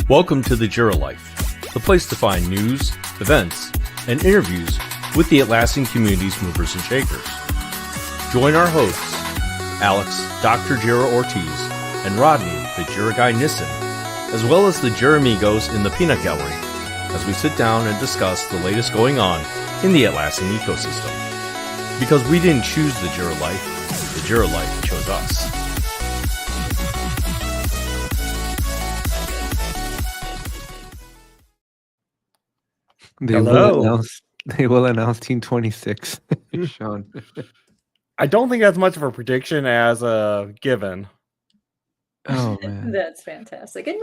Welcome to the Jira Life, the place to find news, events, and interviews with the Atlassian community's movers and shakers. Join our hosts, Alex, Dr. Jira Ortiz, and Rodney, the Jira guy Nissen, as well as the Jira amigos in the Peanut Gallery, as we sit down and discuss the latest going on in the Atlassian ecosystem. Because we didn't choose the Jira Life, the Jira Life chose us. They will announce Team 26, Sean. I don't think that's much of a prediction as a given. Oh, man. That's fantastic. And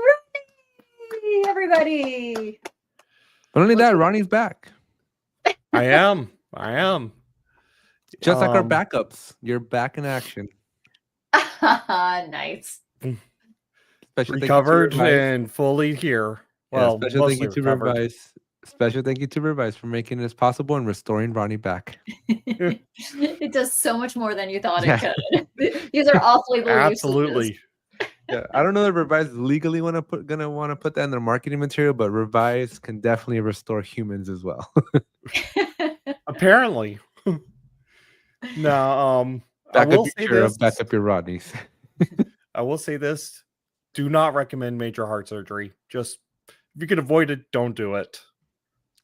Rodney, everybody. But only that, Ronnie's back. I am. Just like our backups. You're back in action. Nice. Recovered and fully here. Well, yeah, special thank you to Revise. Special thank you to Revise for making this possible and restoring Ronnie back. It does so much more than you thought it could. These are off-label usages. Absolutely. Yeah, I don't know that Revise legally gonna want to put that in their marketing material, but Revise can definitely restore humans as well. Apparently. No, back up your Rodneys. I will say this: do not recommend major heart surgery. Just if you can avoid it, don't do it.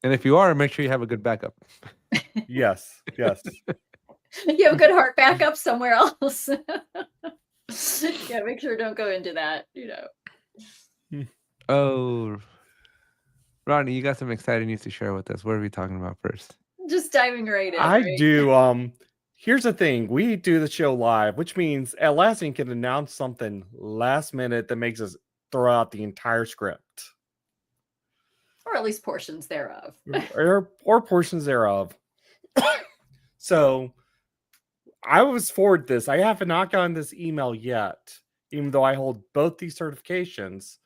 And if you are, make sure you have a good backup. Yes. You have a good heart backup somewhere else. Yeah, make sure don't go into that, Oh, Rodney, you got some exciting news to share with us. What are we talking about first? Just diving right in. I do. Here's the thing. We do the show live, which means Atlassian can announce something last minute that makes us throw out the entire script. Or at least portions thereof. or portions thereof. So I was forwarded this. I have not gotten this email yet, even though I hold both these certifications.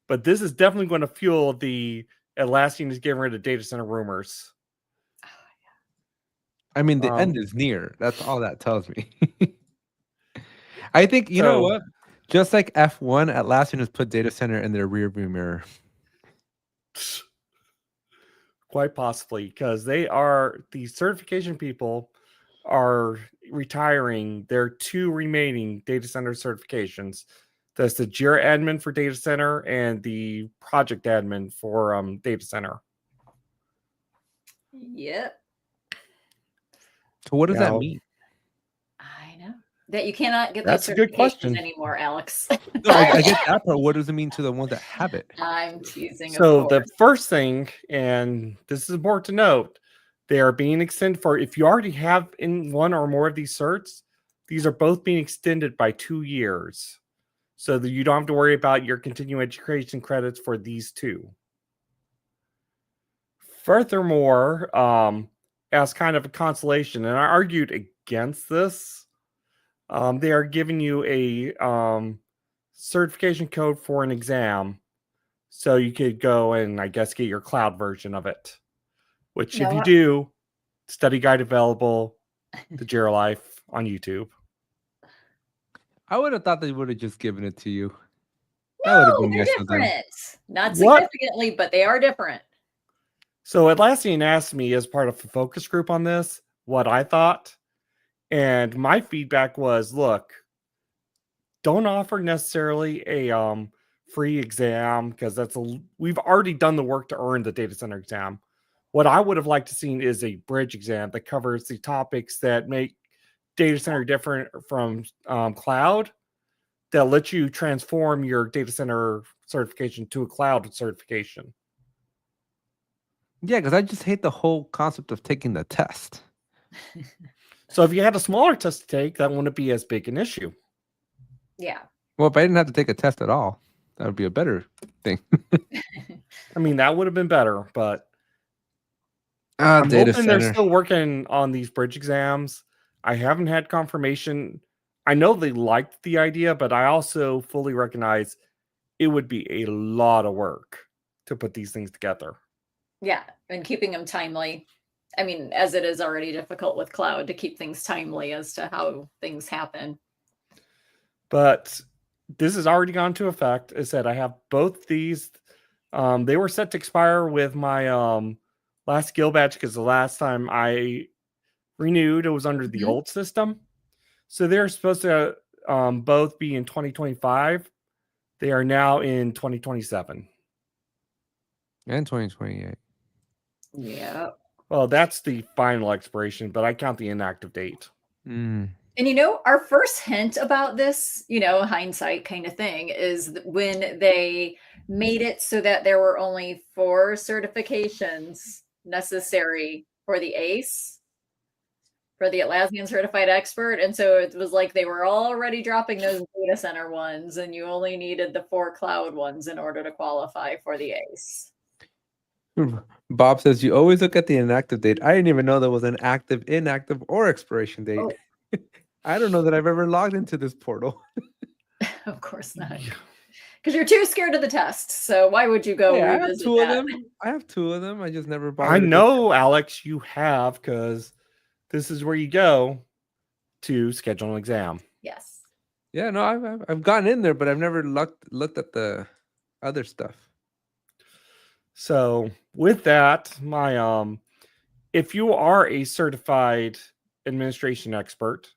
But this is definitely going to fuel the Atlassian is getting rid of data center rumors. Oh, yeah. I mean, the end is near. That's all that tells me. I think, you know what? Just like F1, Atlassian has put data center in their rearview mirror. Quite possibly, because the certification people are retiring their two remaining data center certifications. That's the Jira admin for data center and the project admin for data center. Yep. So what does that mean? I know that you cannot get That's those a good question certifications anymore, Alex. No, I get that part. What does it mean to the ones that have it? I'm teasing. So the first thing, and this is important to note, they are being extended for, if you already have in one or more of these certs, these are both being extended by 2 years. So that you don't have to worry about your continuing education credits for these two. Furthermore, as kind of a consolation, and I argued against this, they are giving you a certification code for an exam. So you could go and, I guess, get your cloud version of it. Which, if you do, study guide available, the Jira Life on YouTube. I would have thought they would have just given it to you. No, they're different. Not significantly, but they are different. So Atlassian asked me as part of a focus group on this what I thought. And my feedback was, look, don't offer necessarily a free exam, because we've already done the work to earn the data center exam. What I would have liked to seen is a bridge exam that covers the topics that make data center different from cloud, that lets you transform your data center certification to a cloud certification. Yeah, because I just hate the whole concept of taking the test. So if you had a smaller test to take, that wouldn't be as big an issue. Yeah. Well, if I didn't have to take a test at all, that would be a better thing. I mean, that would have been better, but I'm hoping they're still working on these bridge exams. I haven't had confirmation. I know they liked the idea, but I also fully recognize it would be a lot of work to put these things together. Yeah, and keeping them timely. I mean, as it is already difficult with cloud to keep things timely as to how things happen. But this has already gone into effect. As I said, I have both these They were set to expire with my last skill badge because the last time I renewed, it was under the old system. So they're supposed to both be in 2025. They are now in 2027. And 2028. Yeah. Well, that's the final expiration, but I count the inactive date. Mm. And our first hint about this, hindsight kind of thing, is when they made it so that there were only 4 certifications necessary for the ACE, for the Atlassian Certified Expert. And so it was like they were already dropping those data center ones, and you only needed the 4 cloud ones in order to qualify for the ACE. Bob says, you always look at the inactive date. I didn't even know there was an active, inactive, or expiration date. Oh. I don't know that I've ever logged into this portal. Of course not. Because you're too scared of the tests. So why would you go revisit that? I have 2 of them. I just never bothered. I know, Alex, you have, because this is where you go to schedule an exam. Yes. Yeah, no, I've gotten in there, but I've never looked at the other stuff. So with that, my if you are a certified administration expert,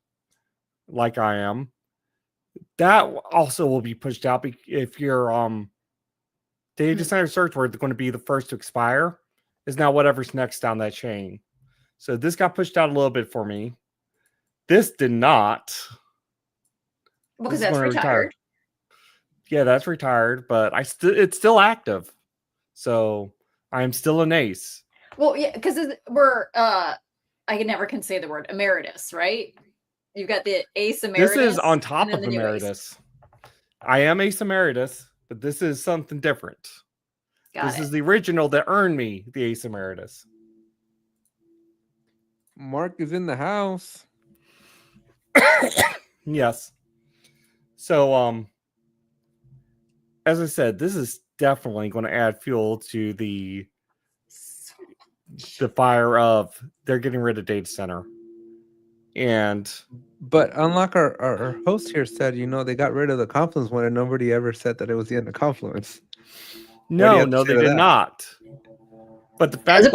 like I am, that also will be pushed out. If your data center search word is going to be the first to expire, is now whatever's next down that chain. So this got pushed out a little bit for me. This did not. Because that's retired. Yeah, that's retired, but it's still active. So I'm still an ace. Well, yeah, because we're I never can say the word emeritus, right? You've got the ace emeritus. This is on top of emeritus. I am ace emeritus, but this is something different. This is the original that earned me the ace emeritus. Mark is in the house. Yes. So as I said, this is definitely going to add fuel to the fire of they're getting rid of data center. But unlike our host here said, they got rid of the Confluence one, and nobody ever said that it was the end of Confluence. No, they did not. But the fact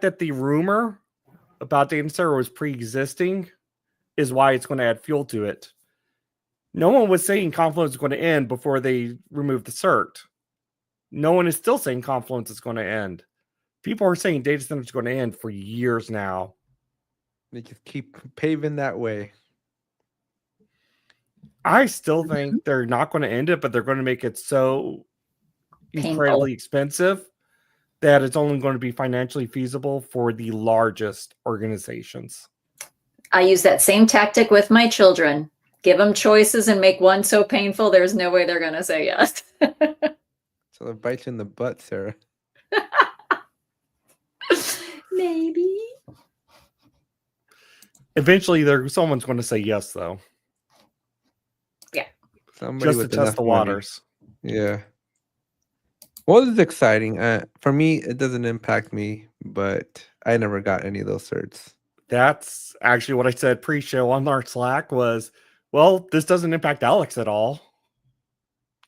that the rumor about data center was pre-existing is why it's going to add fuel to it. No one was saying Confluence is going to end before they removed the cert. No one is still saying Confluence is going to end. People are saying data center is going to end for years now. They just keep paving that way. I still think they're not going to end it, but they're going to make it so incredibly expensive that it's only going to be financially feasible for the largest organizations. I use that same tactic with my children. Give them choices and make one so painful, there's no way they're going to say yes. So they bite you in the butt, Sarah. Maybe. Eventually, someone's going to say yes, though. Yeah. Somebody just to test the waters. Yeah. Well, this is exciting. For me, it doesn't impact me, but I never got any of those certs. That's actually what I said pre-show on our Slack was, well, this doesn't impact Alex at all.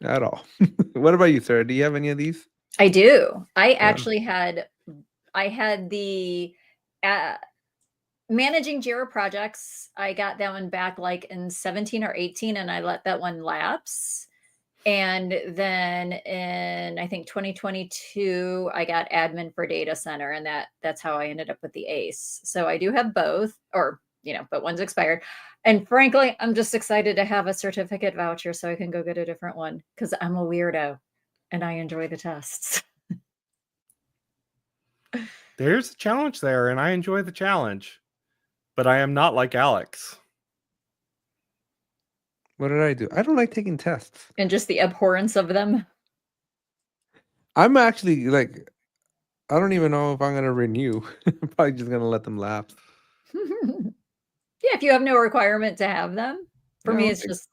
At all. What about you, Sarah? Do you have any of these? I do. I actually had the managing Jira projects. I got that one back like in 17 or 18, and I let that one lapse. And then in, I think 2022, I got admin for data center, and that's how I ended up with the ACE. So I do have both, or, but one's expired. And frankly, I'm just excited to have a certificate voucher so I can go get a different one, because I'm a weirdo and I enjoy the tests. There's a challenge there, and I enjoy the challenge, but I am not like Alex. What did I do? I don't like taking tests. And just the abhorrence of them. I'm actually I don't even know if I'm going to renew. I'm probably just going to let them lapse. Yeah, if you have no requirement to have them. For me, it's just...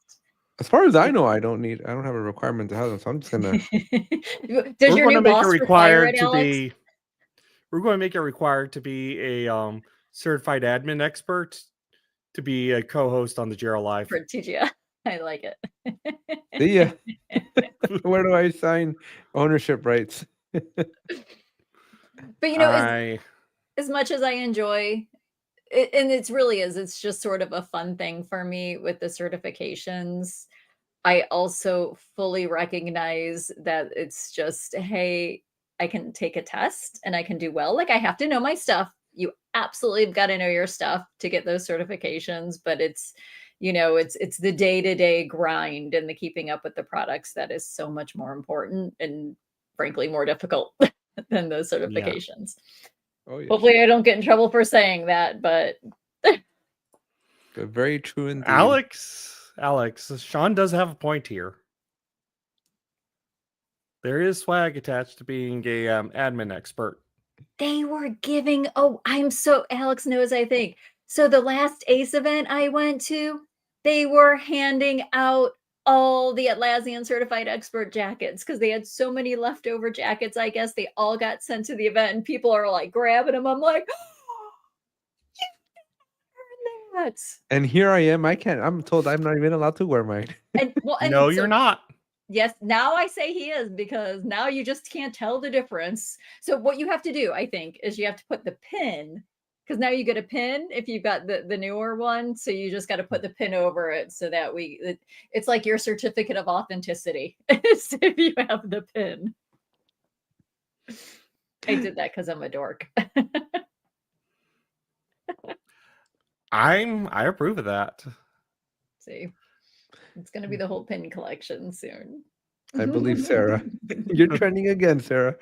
As far as I know, I don't have a requirement to have them, so I'm just going to... Does your new boss require it, Alex? We're going to make it required to be a certified admin expert to be a co-host on the Jira Life. For TGI. I like it. See ya. Where do I sign ownership rights? But as much as I enjoy it, and it's just sort of a fun thing for me with the certifications. I also fully recognize that it's just, hey, I can take a test and I can do well. Like I have to know my stuff. You absolutely have got to know your stuff to get those certifications, but it's the day-to-day grind and the keeping up with the products that is so much more important and frankly more difficult than those certifications. Oh, yes. Hopefully I don't get in trouble for saying that, but very true indeed. Alex, Sean does have a point here. There is swag attached to being a admin expert. They were giving, Alex knows, I think. So the last ACE event I went to, they were handing out all the Atlassian certified expert jackets because they had so many leftover jackets. I guess they all got sent to the event and people are like grabbing them. I'm like, and here I am. I'm told I'm not even allowed to wear mine. No, you're not. Yes, now I say he is because now you just can't tell the difference. So what you have to do, I think, is you have to put the pin, because now you get a pin if you've got the newer one. So you just got to put the pin over it so that it's like your certificate of authenticity if you have the pin. I did that because I'm a dork. I approve of that. See, it's going to be the whole pin collection soon. I believe Sarah. You're trending again, Sarah.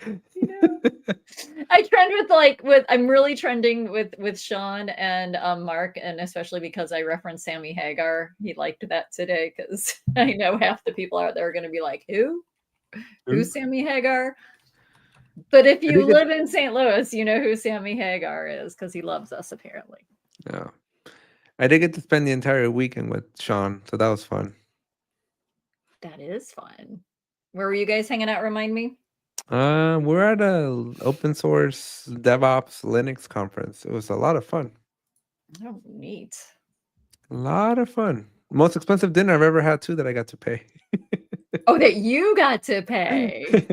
I trend I'm really trending with Sean and Mark, and especially because I referenced Sammy Hagar. He liked that today because I know half the people out there are going to be like, who's Sammy Hagar? But if you live in St. Louis, you know who Sammy Hagar is because he loves us apparently. No. I did get to spend the entire weekend with Sean, so that was fun. That is fun. Where were you guys hanging out? Remind me. We're at a open source DevOps Linux conference. It was a lot of fun. Oh, neat. A lot of fun. Most expensive dinner I've ever had too that I got to pay. Oh, that you got to pay.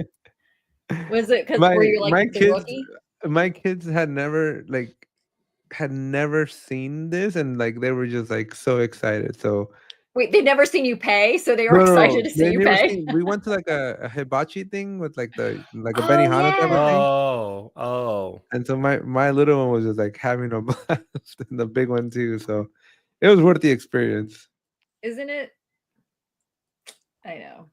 Was it because were you like the rookie? My kids had never seen this, and they were just so excited. So wait, they'd never seen you pay, so they were excited to see you pay. We went to a hibachi thing with a Benihana type of thing. Oh. And so my little one was just having a blast, and the big one too. So it was worth the experience. Isn't it? I know.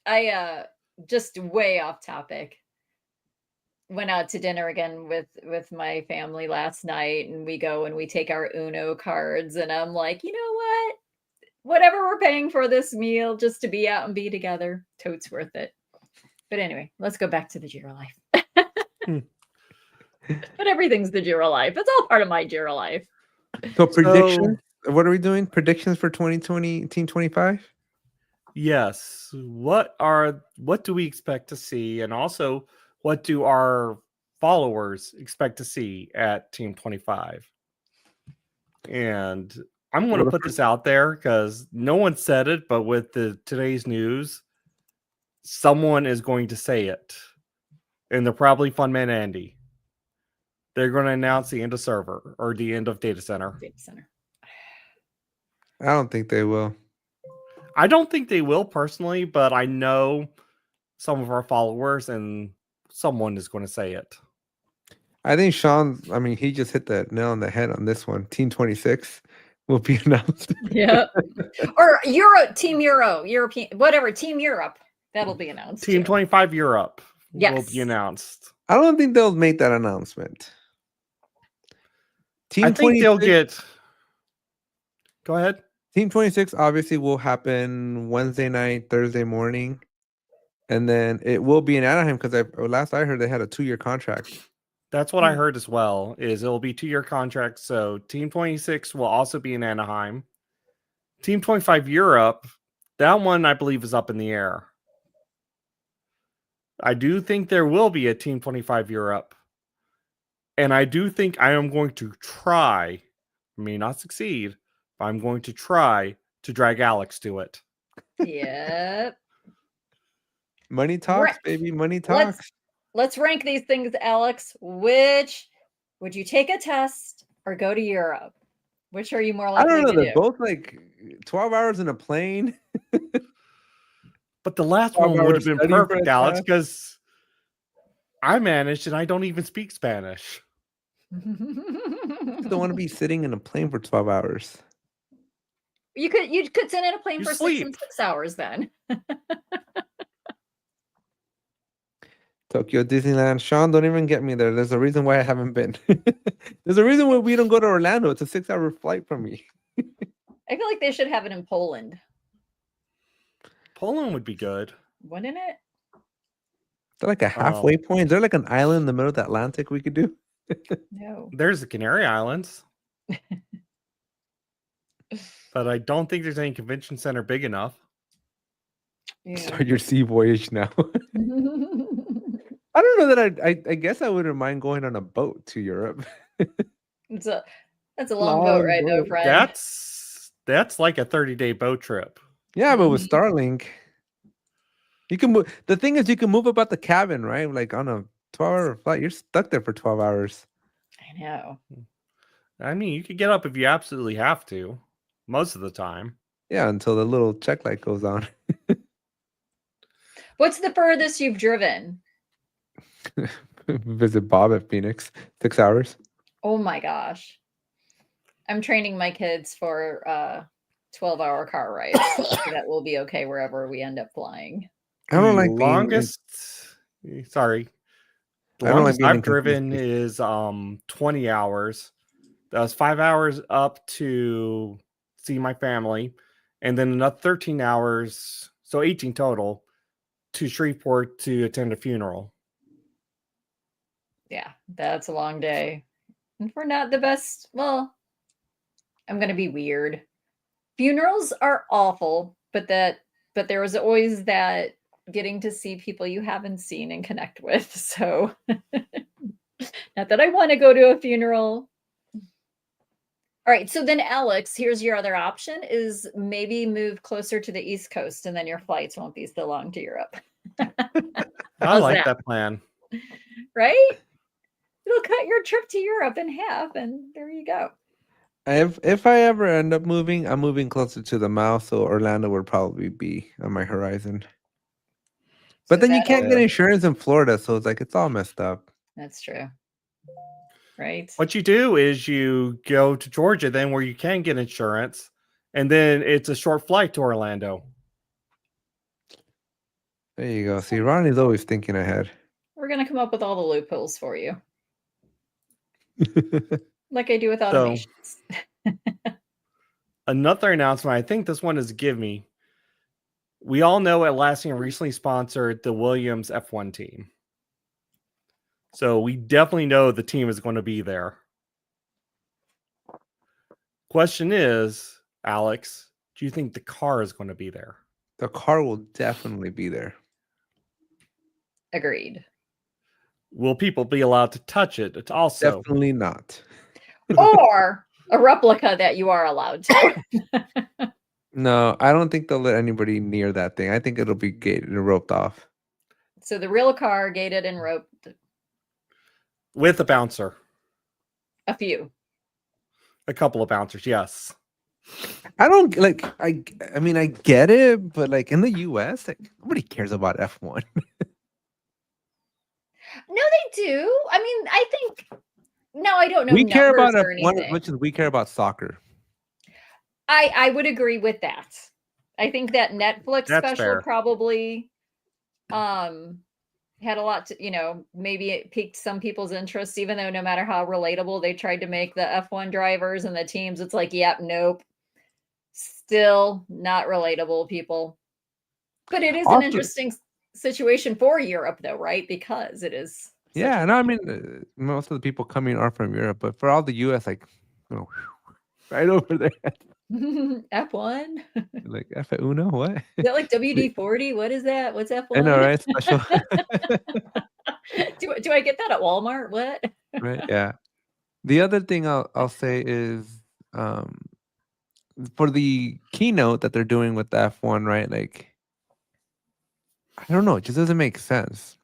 I just way off topic. Went out to dinner again with my family last night, and we go and we take our Uno cards, and I'm like, you know what? Whatever we're paying for this meal, just to be out and be together, totes worth it. But anyway, let's go back to the Jira Life. But everything's the Jira Life. It's all part of my Jira Life. So predictions. What are we doing? Predictions for 2020, Team 25? Yes. What do we expect to see? And also, what do our followers expect to see at Team 25? And I'm going to put this out there because no one said it, but with today's news, someone is going to say it. And they're probably Funman Andy. They're going to announce the end of server or the end of data center. I don't think they will. I don't think they will personally, but I know some of our followers and someone is going to say it. I think he just hit the nail on the head on this one. Team 26 will be announced. Yeah. Or Team European, whatever, Team Europe. That'll be announced. Team 25 Europe will be announced. I don't think they'll make that announcement. I think they'll get... Go ahead. Team 26 obviously will happen Wednesday night, Thursday morning. And then it will be in Anaheim because last I heard they had a 2-year contract. That's what I heard as well, is it will be 2-year contract. So Team 26 will also be in Anaheim. Team 25 Europe, that one I believe is up in the air. I do think there will be a Team 25 Europe. And I do think I am going to try, may not succeed, but I'm going to try to drag Alex to it. Yep. Money talks, baby. Money talks. Let's rank these things, Alex. Which would you take a test or go to Europe? Which are you more likely I don't know. to They're do? both like 12 hours in a plane. But the last 12 one would have hours been studying for perfect, a Alex, test. because I managed and I don't even speak Spanish. I don't want to be sitting in a plane for 12 hours. You could sit in a plane You for sleep. 6 hours then. Tokyo Disneyland. Sean, don't even get me there. There's a reason why I haven't been. There's a reason why we don't go to Orlando. It's a 6-hour flight from me. I feel like they should have it in Poland. Poland would be good. Wouldn't it? Is there like a halfway point? Is there like an island in the middle of the Atlantic we could do? No. There's the Canary Islands. But I don't think there's any convention center big enough. Yeah. Start your sea voyage now. I don't know that I guess I wouldn't mind going on a boat to Europe. That's a long boat ride though, friend. That's like a 30-day boat trip. Yeah, but with Starlink, you can move. The thing is, you can move about the cabin, right? Like on a 12-hour flight, you're stuck there for 12 hours. I know. I mean, you could get up if you absolutely have to, most of the time. Yeah, until the little check light goes on. What's the furthest you've driven? Visit Bob at Phoenix, 6 hours. Oh my gosh. I'm training my kids for 12-hour car rides. So that will be okay wherever we end up flying. I don't like longest. Sorry. The longest I've driven is 20 hours. That was 5 hours up to see my family, and then another 13 hours, so 18 total, to Shreveport to attend a funeral. Yeah, that's a long day. And we're not the best. Well, I'm going to be weird. Funerals are awful, but there was always that getting to see people you haven't seen and connect with. So not that I want to go to a funeral. All right. So then, Alex, here's your other option is maybe move closer to the East Coast and then your flights won't be so long to Europe. I like that plan. Right? It'll cut your trip to Europe in half and there you go. If I ever end up moving, I'm moving closer to the mouth, so Orlando would probably be on my horizon. But then you can't get insurance in Florida, so it's like it's all messed up. That's true. Right. What you do is you go to Georgia, then where you can get insurance, and then it's a short flight to Orlando. There you go. See, Rodney's always thinking ahead. We're going to come up with all the loopholes for you. Like I do with automations. Another announcement, I think this one is a give me. We all know Atlassian recently sponsored the Williams F1 team. So we definitely know the team is going to be there. Question is, Alex, do you think the car is going to be there? The car will definitely be there. Agreed. Will people be allowed to touch it? It's also definitely not. Or a replica that you are allowed to. No, I don't think they'll let anybody near that thing. I think it'll be gated and roped off. So the real car gated and roped. With a bouncer. A few. A couple of bouncers, yes. I don't like. I mean, I get it, but like in the U.S., like, nobody cares about F1. No, they do. I mean, I think. No, I don't know. We care about F1 as much as we care about soccer. I would agree with that. I think that Netflix That's special fair. probably had a lot to, maybe it piqued some people's interest, even though no matter how relatable they tried to make the F1 drivers and the teams, it's like, yep, nope. Still not relatable, people. But it is an interesting situation for Europe, though, right? Because it is. Yeah, no, I mean, most of the people coming are from Europe, but for all the U.S., like, right over there. F1? Like F1? What? Is that like WD-40? What is that? What's F1? I know, right? Special. Do I get that at Walmart? What? Right. Yeah. The other thing I'll say is, for the keynote that they're doing with the F1, right? Like, I don't know. It just doesn't make sense.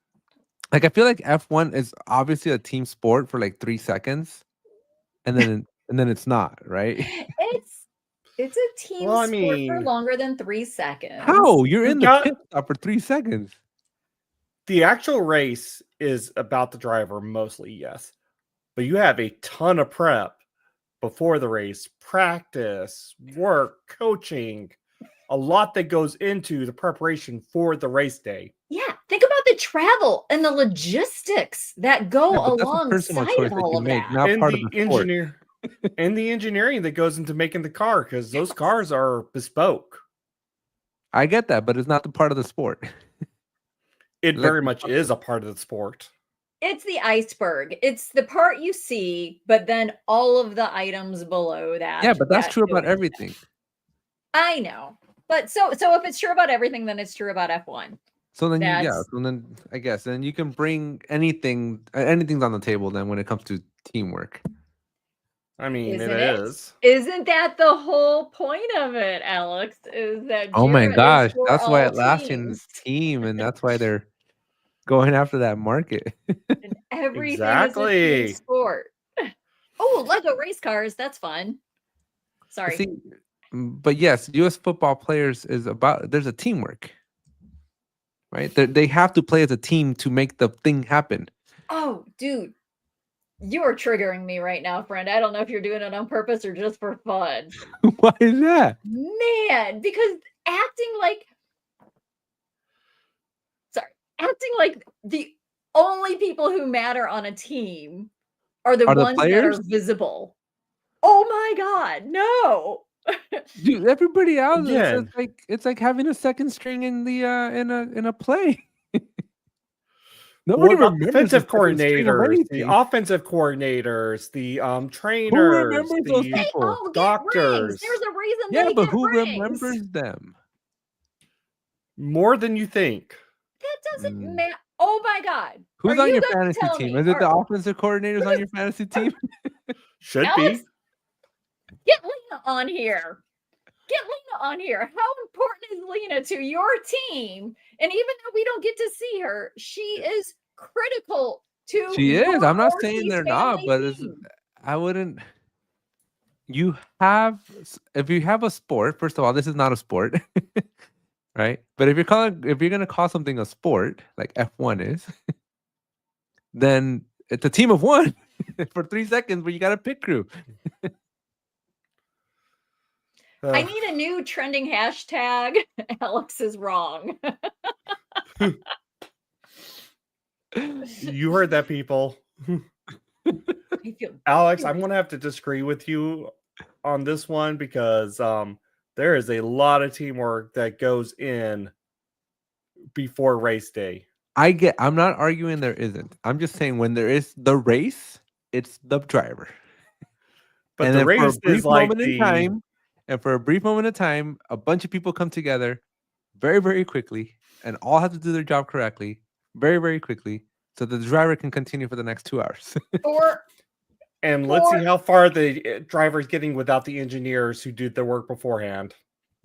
Like, I feel like F1 is obviously a team sport for like 3 seconds, and then it's not, right? It's a team Well, I sport for mean, longer than 3 seconds. How? You're You've in the got- pit stop for 3 seconds. The actual race is about the driver mostly, yes. But you have a ton of prep before the race, practice, work, coaching, a lot that goes into the preparation for the race day. Yeah, think about the travel and the logistics that go Yeah, but that's a personal alongside choice of that all you of make, that. not And part of the the sport. and the engineering that goes into making the car, because those cars are bespoke. I get that, but it's not the part of the sport. It Let's very be much honest. is a part of the sport. It's the iceberg. It's the part you see, but then all of the items below that. Yeah, but that's that true go about into everything. that. I know. But so if it's true about everything, then it's true about F1. So then, That's- so then I guess then you can bring anything's on the table then when it comes to teamwork. I mean, Isn't it it? is. Isn't that the whole point of it, Alex? Is that Oh my Jira is gosh, for that's why all Atlassian teams. team, and that's why they're going after that market. And everything is a Exactly. team sport. Oh, Lego race cars. That's fun. Sorry. See, but yes, U.S. football players there's a teamwork, right? They have to play as a team to make the thing happen. Oh, dude. You are triggering me right now, friend. I don't know if you're doing it on purpose or just for fun. Why is that? Man, because acting like the only people who matter on a team are the Are the ones that players? are visible. Oh my god, no. Dude, everybody else Again. it's like having a second string in the in a play. Nobody What about the remembers the defensive second string of coordinators, the anything. offensive coordinators, the Who trainers, remembers those the They people? all get doctors. rings. There's a reason Yeah, they but get who rings. remembers them? More than you think. That doesn't Mm. matter. Oh my god. Who's Are on you your gonna fantasy tell team? me- Is it the are- offensive coordinators on your fantasy team? Should Alex, be. Get Lina on here. Get Lina on here. How important is Lina to your team? And even though we don't get to see her, she is critical to She is. your I'm not Ortiz saying they're not, family but team. I wouldn't. If you have a sport, first of all, this is not a sport, right? But if you're gonna call something a sport, like F1 is, then it's a team of one for 3 seconds, but you got a pit crew. I need a new trending hashtag. Alex is wrong. You heard that, people. I feel Alex, I'm gonna have to disagree with you on this one because there is a lot of teamwork that goes in before race day. I'm not arguing there isn't. I'm just saying when there is the race, it's the driver. But And the then for a race brief is like moment in time, a bunch of people come together very, very quickly and all have to do their job correctly, very, very quickly, so that the driver can continue for the next 2 hours. and let's see how far the driver's getting without the engineers who did the work beforehand.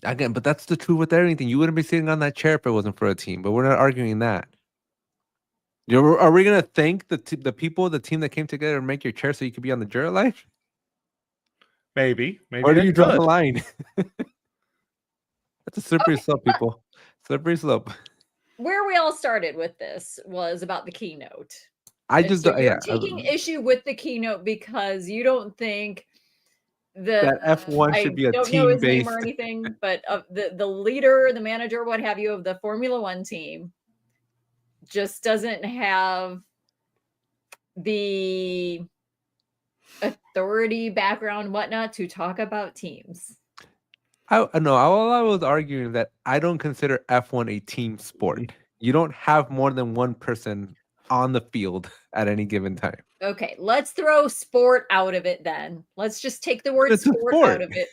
Again, but that's the truth with everything. You wouldn't be sitting on that chair if it wasn't for a team, but we're not arguing that. Are we going to thank the people, the team that came together and make your chair so you could be on the Jira Life? Maybe Or do they you draw the could. line? That's a slippery slope, people. Slippery slope. Where we all started with this was about the keynote. I And just so don't. you're Yeah, taking issue with the keynote because you don't think that F1 I should be a don't know his name team-based. or anything, but the leader, the manager, what have you, of the Formula One team just doesn't have the authority, background, whatnot to talk about teams. I was arguing that I don't consider F1 a team sport. You don't have more than one person on the field at any given time. Okay, let's throw sport out of it then. Let's just take the word It's a sport sport. out of it.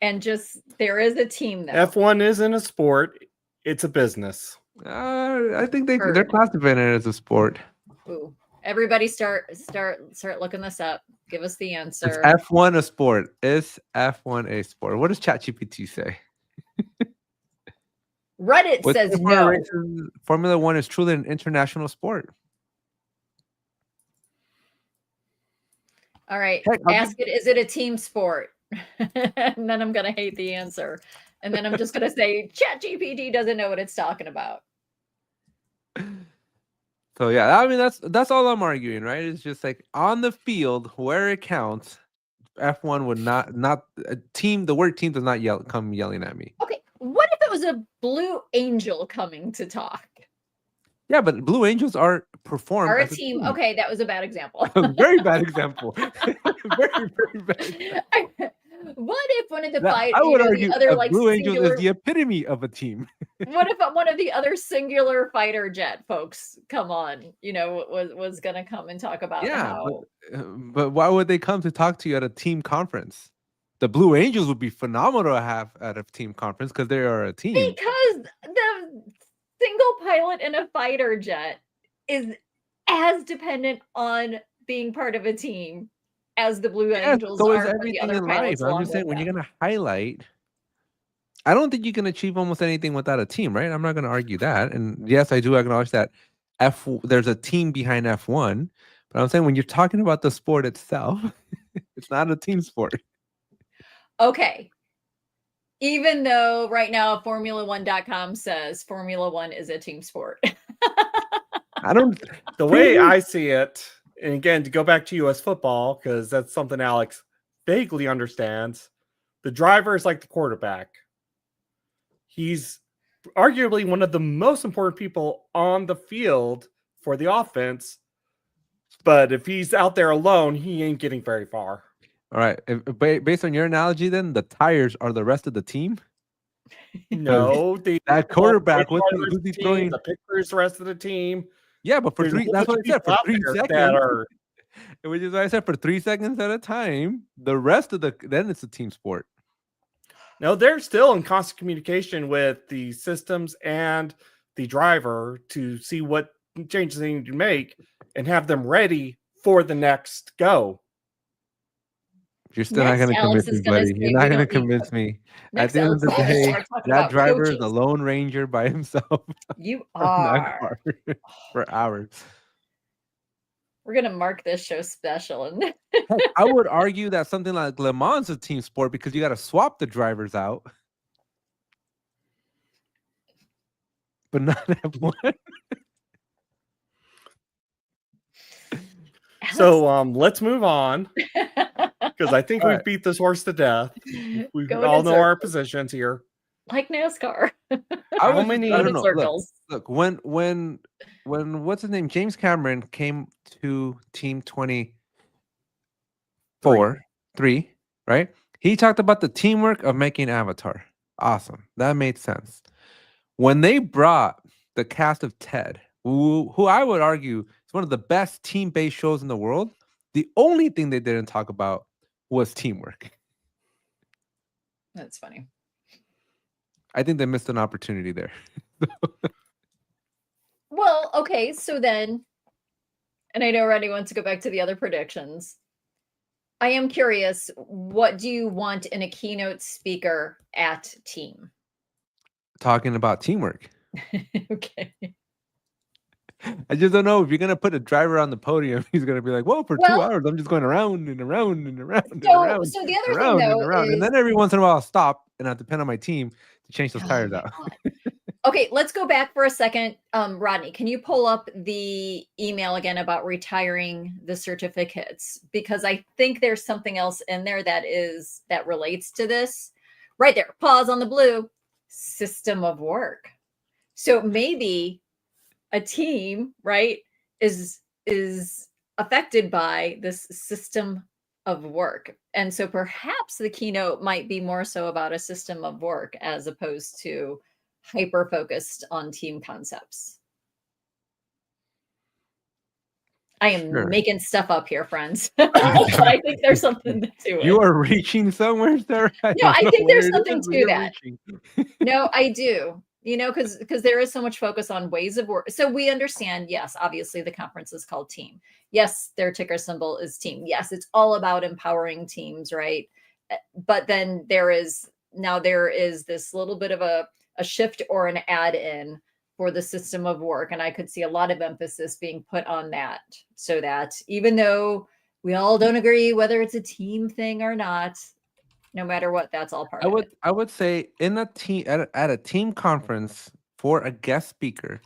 And just, there is a team though. F1 isn't a sport; it's a business. I think they're Heard. classifying it as a sport. Ooh, everybody start looking this up. Give us the Is answer. F1 a sport? Is F1 a sport? What does ChatGPT say? Reddit With says Formula no. races, Formula One is truly an international sport. All right. Heck, I'll Ask it, is it a team sport? And then I'm going to hate the answer. And then I'm just going to say, ChatGPT doesn't know what it's talking about. So yeah, I mean that's all I'm arguing, right? It's just like on the field where it counts, F1 would not a team. The word team does not come yelling at me. Okay. What if it was a Blue Angel coming to talk? Yeah, but Blue Angels are performed Are a as team. Okay, that was a bad example. Very bad example. Very bad. What if one of the I would argue the other a Blue Angel singular, is the epitome of a team. what if one of the other singular fighter jet folks was gonna come and talk about how but why would they come to talk to you at a team conference? The Blue Angels would be phenomenal to have at a team conference because they are a team. Because the single pilot in a fighter jet is as dependent on being part of a team as the Blue Angels so are is for the everything other in pilots. life. I'm just saying when you're gonna highlight, I don't think you can achieve almost anything without a team, right? I'm not gonna argue that. And yes, I do acknowledge that there's a team behind F1, but I'm saying when you're talking about the sport itself, it's not a team sport. Okay. Even though right now Formula1.com says Formula One is a team sport. I don't. The way I see it, and again, to go back to U.S. football, because that's something Alex vaguely understands, the driver is like the quarterback. He's arguably one of the most important people on the field for the offense, but if he's out there alone, he ain't getting very far. All right. Based on your analogy, then the tires are the rest of the team. No, that quarterback, who's he throwing? The pitchers, the rest of the team. Yeah, but for three, that's what I said. For 3 seconds, which is why I said for 3 seconds at a time. The rest of then it's a team sport. No, they're still in constant communication with the systems and the driver to see what changes they need to make and have them ready for the next go. You're still not going to convince me, buddy. You're not going to convince me. At the end of the day, that driver is a lone ranger by himself. You are. For hours. We're going to mark this show special. And I would argue that something like Le Mans is a team sport because you got to swap the drivers out. But not F1. So let's move on. Because I think we've beat this horse to death. We all know our positions here. Like NASCAR. I don't know. Look, when what's his name? James Cameron came to Team 3, right? He talked about the teamwork of making Avatar. Awesome. That made sense. When they brought the cast of Ted, who I would argue is one of the best team-based shows in the world, the only thing they didn't talk about was teamwork. That's funny. I think they missed an opportunity there. Well, okay, so then, and I know Rodney wants to go back to the other predictions. I am curious, what do you want in a keynote speaker at Team? Talking about teamwork. Okay. I just don't know if you're gonna put a driver on the podium. He's gonna be like, "Well, for 2 hours, I'm just going around and around and around and around." So the other thing, though, and then every once in a while, I'll stop and I'll depend on my team to change those tires out. Okay, let's go back for a second. Rodney, can you pull up the email again about retiring the certificates? Because I think there's something else in there that relates to this. Right there, pause on the blue. System of work. So maybe a team, right, is affected by this system of work. And so perhaps the keynote might be more so about a system of work as opposed to hyper focused on team concepts. I am making stuff up here, friends. But I think there's something to it. You are reaching somewhere, Sarah. No, I think there's something to that. No, I do. because there is so much focus on ways of work. So we understand, yes, obviously the conference is called team. Yes, their ticker symbol is team. Yes, it's all about empowering teams, right? But then there is this little bit of a shift or an add-in for the system of work. And I could see a lot of emphasis being put on that, so that even though we all don't agree whether it's a team thing or not, no matter what, that's all part of it. I would say in a team at a team conference for a guest speaker,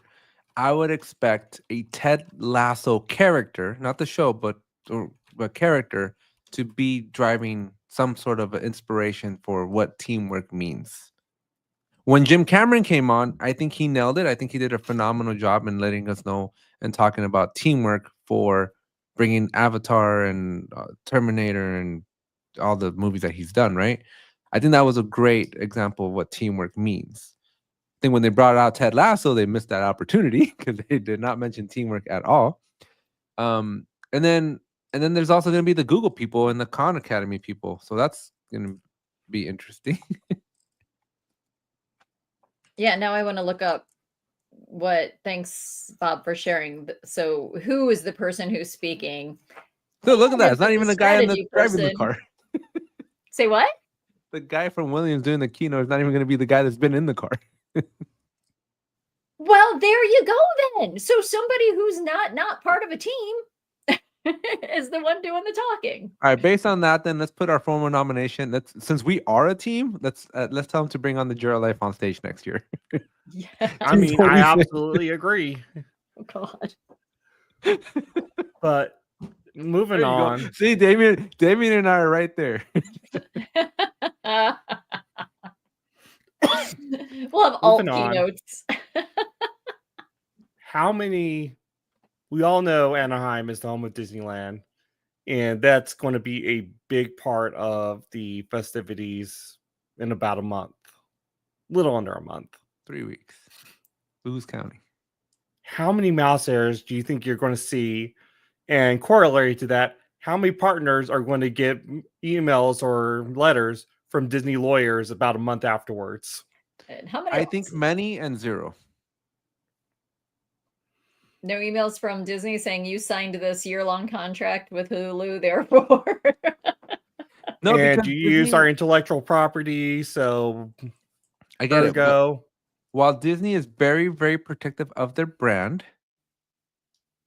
I would expect a Ted Lasso character, not the show, but a character, to be driving some sort of inspiration for what teamwork means. When Jim Cameron came on, I think he nailed it. I think he did a phenomenal job in letting us know and talking about teamwork for bringing Avatar and Terminator and all the movies that he's done, right? I think that was a great example of what teamwork means. I think when they brought out Ted Lasso, they missed that opportunity because they did not mention teamwork at all. And then there's also going to be the Google people and the Khan Academy people. So that's going to be interesting. Yeah, now I want to look up thanks, Bob, for sharing. So who is the person who's speaking? So look at that. It's not even the guy in the driving the car. Say what? The guy from Williams doing the keynote is not even going to be the guy that's been in the car. Well, there you go then. So somebody who's not part of a team is the one doing the talking. All right, based on that, then let's put our formal nomination. Since we are a team, let's tell them to bring on the Jira Life on stage next year. Yeah. I mean, I absolutely agree. Oh God. But moving on. Go. See, Damien and I are right there. We'll have alt keynotes. We all know Anaheim is the home of Disneyland, and that's going to be a big part of the festivities in about a month, little under a month. 3 weeks. Who's counting? How many mouse errors do you think you're going to see? And corollary to that, how many partners are going to get emails or letters from Disney lawyers about a month afterwards? And how many? I think many and zero. No emails from Disney saying you signed this year-long contract with Hulu, therefore. No, and you use our intellectual property, so I get it. Go. While Disney is very, very protective of their brand,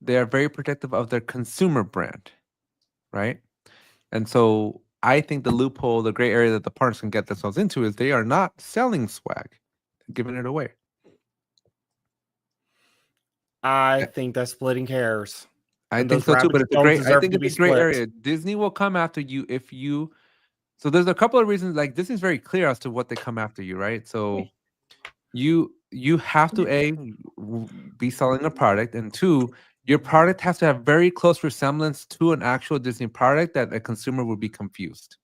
they are very protective of their consumer brand, right? And so I think the loophole, the gray area that the partners can get themselves into is they are not selling swag, giving it away. I think that's splitting hairs. I think so too, but it's a great. I think it's a great area. Disney will come after you if you. So there's a couple of reasons. Like Disney's very clear as to what they come after you, right? So you have to be selling a product, and 2, your product has to have very close resemblance to an actual Disney product that a consumer would be confused.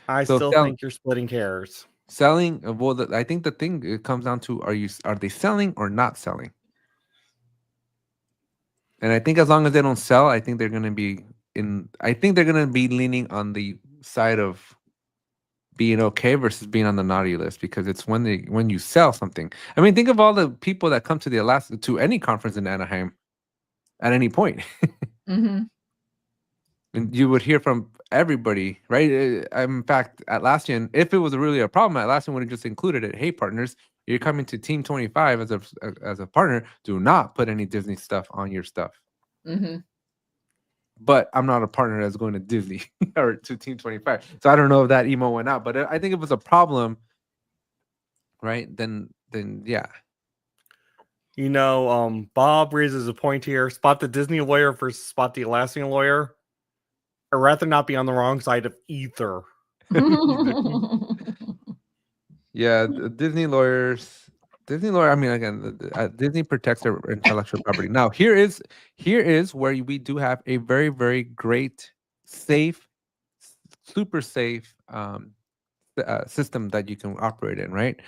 I still think you're splitting hairs. Selling, well, I think the thing it comes down to are they selling or not selling? And I think as long as they don't sell, I think they're going to be leaning on the side of being okay versus being on the naughty list, because it's when you sell something. I mean, think of all the people that come to any conference in Anaheim at any point. Mm-hmm. And you would hear from everybody, right? In fact, Atlassian, if it was really a problem, Atlassian would have just included it. Hey, partners, you're coming to Team 25 as a partner. Do not put any Disney stuff on your stuff. Mm-hmm. But I'm not a partner that's going to Disney or to Team 25. So I don't know if that email went out. But I think if it was a problem, right, then yeah. Bob raises a point here. Spot the Disney lawyer versus spot the Atlassian lawyer. I'd rather not be on the wrong side of either. Yeah, Disney lawyer. I mean, again, Disney protects their intellectual property. Now, here is where we do have a very, very great, safe, super safe system that you can operate in. Right?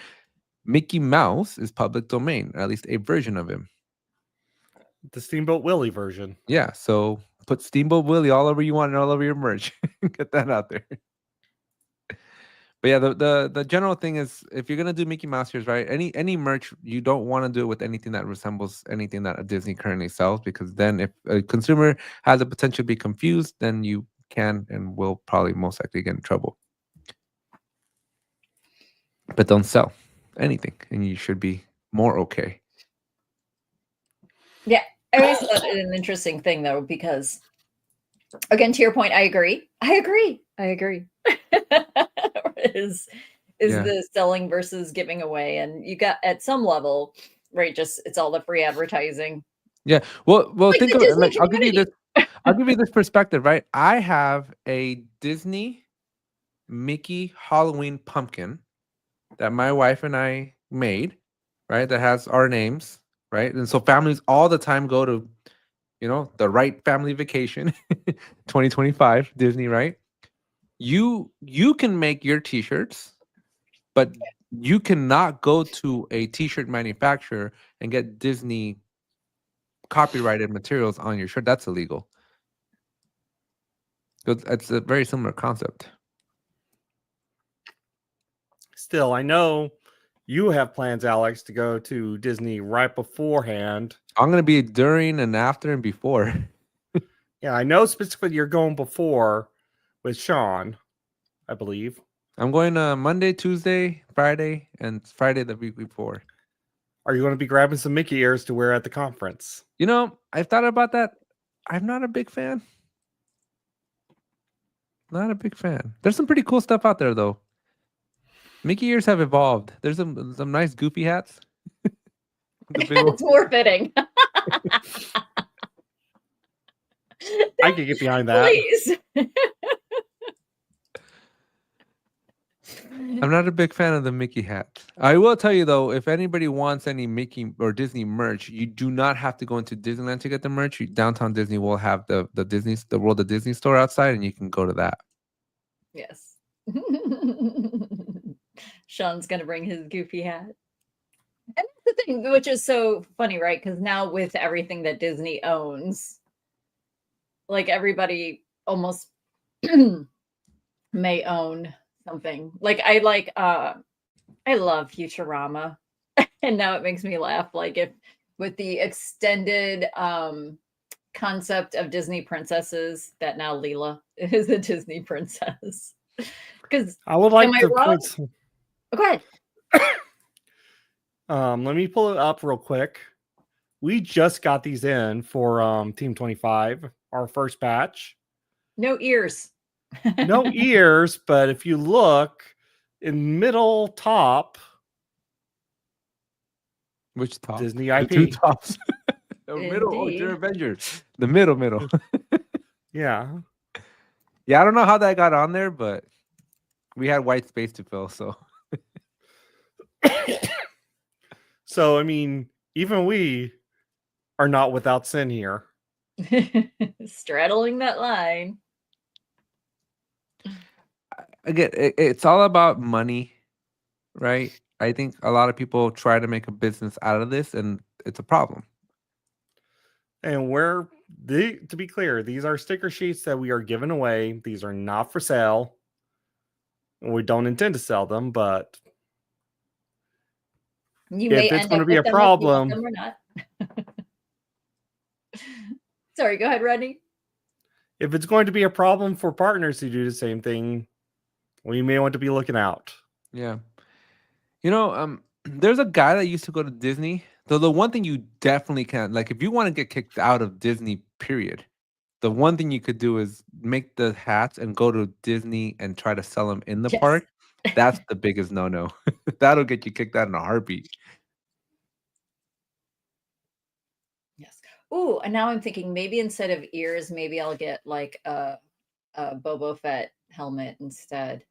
Mickey Mouse is public domain, or at least a version of him. The Steamboat Willie version. Yeah. So put Steamboat Willie all over you want and all over your merch. Get that out there. But yeah, the general thing is, if you're gonna do Mickey Mouse ears, right? Any merch, you don't want to do it with anything that resembles anything that a Disney currently sells, because then if a consumer has the potential to be confused, then you can and will probably most likely get in trouble. But don't sell anything, and you should be more okay. Yeah, I always thought it an interesting thing though, because again, to your point, I agree. is Yeah. the selling versus giving away, and you got at some level, right? Just it's all the free advertising. Yeah. Well, Like think the of it. Disney Like, I'll give you this. community. I'll give you this perspective, right? I have a Disney Mickey Halloween pumpkin that my wife and I made, right? That has our names, right? And so families all the time go to, the right family vacation, 2025 Disney, right? You can make your t-shirts, but you cannot go to a t-shirt manufacturer and get Disney copyrighted materials on your shirt. That's illegal. It's a very similar concept. Still, I know you have plans, Alex, to go to Disney right beforehand. I'm going to be during and after and before. Yeah, I know specifically you're going before with Sean, I believe. I'm going Monday, Tuesday, Friday, and Friday the week before. Are you going to be grabbing some Mickey ears to wear at the conference? I've thought about that. I'm not a big fan. Not a big fan. There's some pretty cool stuff out there, though. Mickey ears have evolved. There's some nice goofy hats. It's more fitting. I could get behind that. Please. I'm not a big fan of the Mickey hat. I will tell you, though, if anybody wants any Mickey or Disney merch, you do not have to go into Disneyland to get the merch. Downtown Disney will have the World of Disney store outside, and you can go to that. Yes. Sean's gonna bring his goofy hat. And that's the thing, which is so funny, right? Because now with everything that Disney owns, like everybody almost may own something. Like I love Futurama. And now it makes me laugh. Like if with the extended concept of Disney princesses, that now Leela is a Disney princess. Because I would like am I to wrong? point. Oh, go ahead. Let me pull it up real quick. We just got these in for Team 25, our first batch. No ears. No ears, but if you look in middle top, Which top? Disney The IP. two tops. The middle. Oh, Indeed. your Avengers. The middle. Yeah. Yeah, I don't know how that got on there, but we had white space to fill, so. So, I mean, even we are not without sin here. Straddling that line. Again, it's all about money, right? I think a lot of people try to make a business out of this, and it's a problem. And to be clear, these are sticker sheets that we are giving away. These are not for sale. And we don't intend to sell them, but You if may it's end going to up be with a them if you want problem, them or not. Sorry, go ahead, Rodney. if it's going to be a problem for partners to do the same thing, we may want to be looking out. Yeah. There's a guy that used to go to Disney. Though the one thing you definitely can, like, if you want to get kicked out of Disney, period, the one thing you could do is make the hats and go to Disney and try to sell them in the Yes. park. That's the biggest no-no. That'll get you kicked out in a heartbeat. Yes. Ooh, and now I'm thinking maybe instead of ears, maybe I'll get like a Boba Fett helmet instead.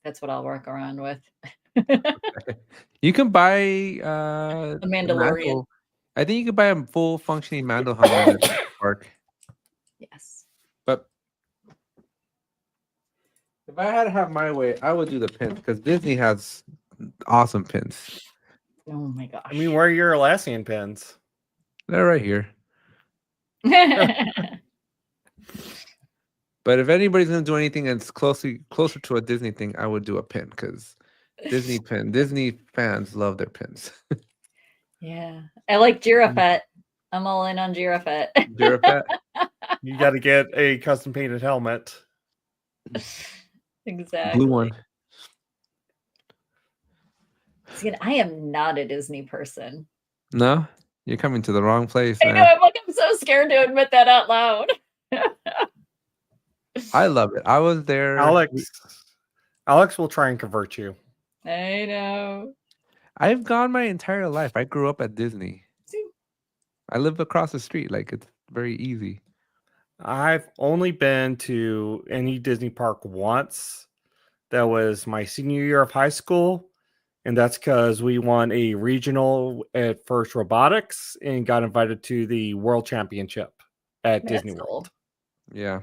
That's what I'll work around with. You can buy A Mandalorian. Mando. I think you could buy a full functioning Mando helmet at the park. Yes. But if I had to have my way, I would do the pins because Disney has awesome pins. Oh my gosh. I mean, where are your Atlassian pins? They're right here. But if anybody's gonna do anything that's closer to a Disney thing, I would do a pin because Disney fans love their pins. Yeah, I like Girafett. I'm all in on Girafett. Girafett. You got to get a custom painted helmet. Exactly. Blue one. See, I am not a Disney person. No, you're coming to the wrong place, I know. man. I'm so scared to admit that out loud. I love it. I was there. Alex will try and convert you. I know. I've gone my entire life. I grew up at Disney. See? I live across the street. Like, it's very easy. I've only been to any Disney park once. That was my senior year of high school. And that's because we won a regional at First Robotics and got invited to the World Championship at Disney World. Yeah.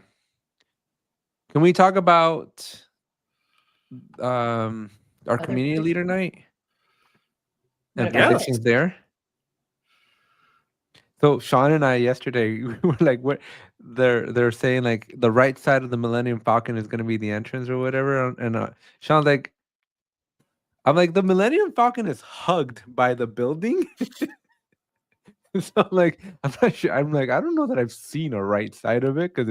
Can we talk about our community leader night and predictions there? So Sean and I yesterday we were like, what they're saying like the right side of the Millennium Falcon is going to be the entrance or whatever, and Sean's like, I'm like, the Millennium Falcon is hugged by the building. So like, I'm not sure. I'm like, I don't know that I've seen a right side of it because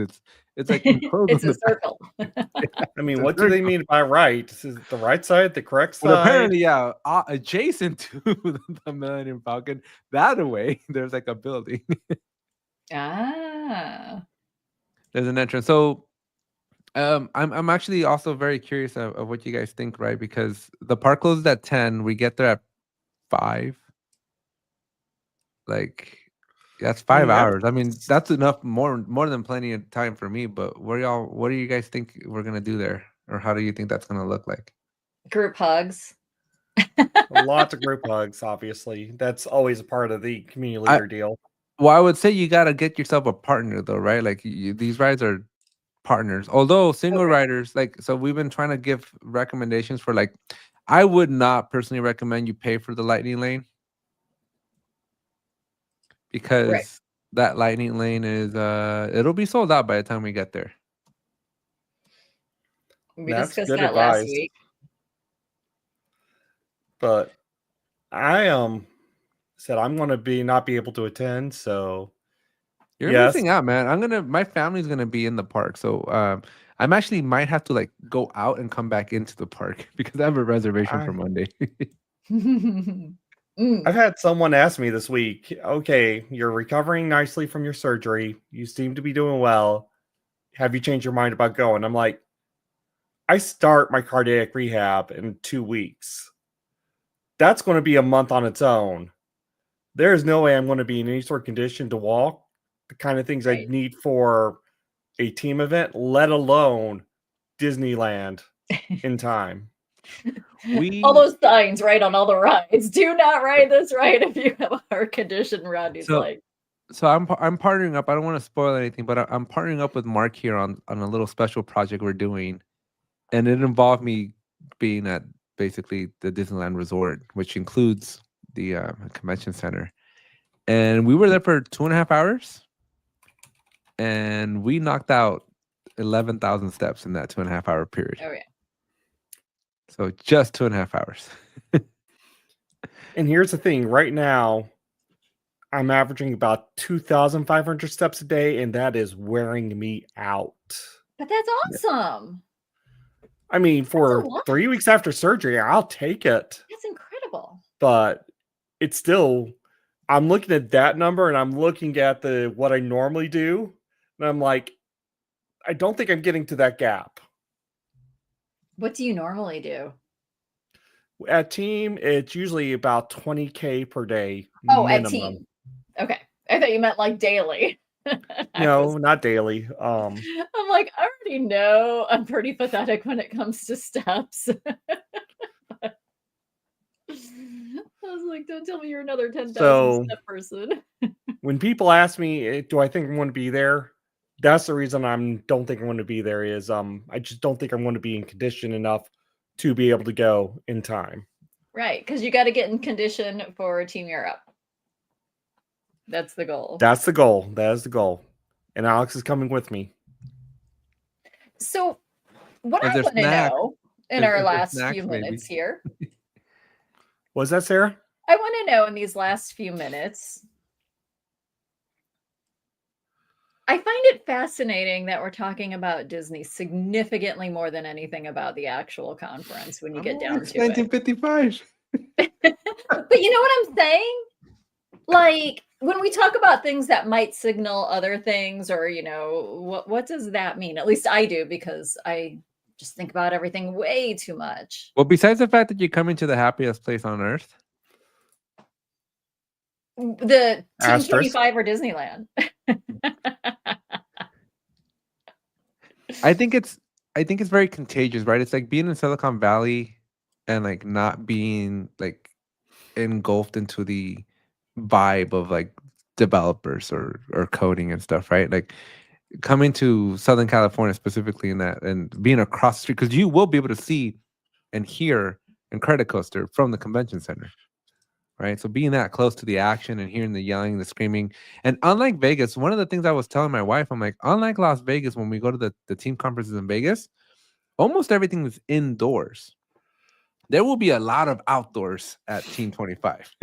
it's like it's a circle. I mean, what do they mean by right? Is it the right side, the correct side? Well, apparently, yeah, adjacent to the Millennium Falcon, that way, there's like a building. Ah. There's an entrance. So I'm actually also very curious of what you guys think, right? Because the park closes at 10. We get there at 5. Like, that's 5 hours. I mean, that's enough, more than plenty of time for me. But what do you guys think we're gonna do there? Or how do you think that's gonna look like? Group hugs. Lots of group hugs, obviously. That's always a part of the community leader deal. Well, I would say you gotta get yourself a partner though, right? Like these rides are partners. Although single riders, like, so we've been trying to give recommendations for, like, I would not personally recommend you pay for the lightning lane. Because that lightning lane is it'll be sold out by the time we get there. We discussed that last week. But I said I'm gonna not be able to attend, so you're missing out, man. My family's gonna be in the park, so I'm actually might have to like go out and come back into the park because I have a reservation for Monday. I've had someone ask me this week, okay, you're recovering nicely from your surgery. You seem to be doing well. Have you changed your mind about going? I'm like, I start my cardiac rehab in 2 weeks. That's going to be a month on its own. There is no way I'm going to be in any sort of condition to walk the kind of things I need for a team event, let alone Disneyland in time. All those signs right on all the rides. Do not ride this ride if you have a heart condition. Rodney's like. So I'm partnering up. I don't want to spoil anything, but I'm partnering up with Mark here on a little special project we're doing, and it involved me being at basically the Disneyland Resort, which includes the convention center, and we were there for 2.5 hours, and we knocked out 11,000 steps in that 2.5 hour period. Oh yeah. So just 2.5 hours. And here's the thing. Right now, I'm averaging about 2,500 steps a day, and that is wearing me out. But that's awesome. I mean, for 3 weeks after surgery, I'll take it. That's incredible. But it's still, I'm looking at that number, and I'm looking at what I normally do, and I'm like, I don't think I'm getting to that gap. What do you normally do? At team, it's usually about 20K per day. Oh, minimum. At team. Okay. I thought you meant like daily. No, not daily. I'm like, I already know I'm pretty pathetic when it comes to steps. I was like, don't tell me you're another 10,000 step person. When people ask me, do I think I'm going to be there? That's the reason don't think I'm going to be there is I just don't think I'm going to be in condition enough to be able to go in time. Right, because you got to get in condition for Team Europe. That's the goal. That's the goal. That is the goal. And Alex is coming with me. So, what If I there's want to snacks, know in if our there's last snacks, few maybe. minutes here, Was that Sarah? I want to know in these last few minutes. I find it fascinating that we're talking about Disney significantly more than anything about the actual conference when you get down It's to it. 1955. But you know what I'm saying? Like when we talk about things that might signal other things, or what does that mean? At least I do, because I just think about everything way too much. Well, besides the fact that you're coming to the happiest place on earth, The Team Asterisk. 25 or Disneyland. I think it's very contagious, right? It's like being in Silicon Valley and like not being like engulfed into the vibe of like developers or coding and stuff, right? Like coming to Southern California specifically in that, and being across the street, because you will be able to see and hear Credit Coaster from the convention center, right? So being that close to the action and hearing the yelling, the screaming. And unlike Vegas, one of the things I was telling my wife, I'm like, unlike Las Vegas, when we go to the team conferences in Vegas, almost everything is indoors. There will be a lot of outdoors at Team 25,